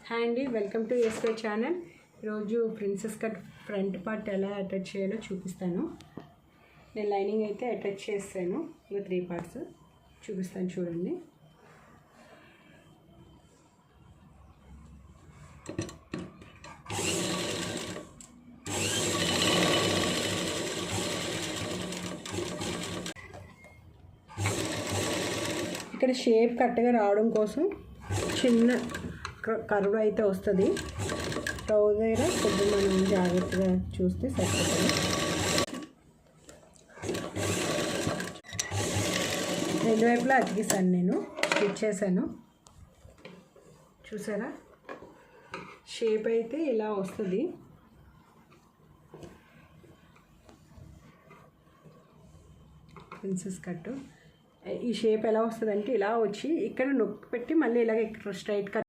Hi అండి, welcome to SK channel. ఈరోజు princess cut front part ఎలా అటాచ్ చేయాలో చూపిస్తాను. నేను లైనింగ్ అయితే అటాచ్ చేస్తాను. ఇవి 3 పార్ట్స్ చూపిస్తాను, చూడండి. ఇక్కడ షేప్ కరెక్ట్గా రావడం కోసం చిన్న కర్వ్ అయితే వస్తుంది. స్టవ్ దగ్గర కొద్దిగా మనం జాగ్రత్తగా చూస్తే సరిపోతుంది. రెండు వైపులా అతికిస్తాను, నేను స్టిచ్ చేశాను. చూసారా, షేప్ అయితే ఇలా వస్తుంది. ప్రిన్సెస్ కట్ ఈ షేప్ ఎలా వస్తుంది అంటే ఇలా వచ్చి ఇక్కడ నొక్కి పెట్టి మళ్ళీ ఇలాగ స్ట్రైట్ కట్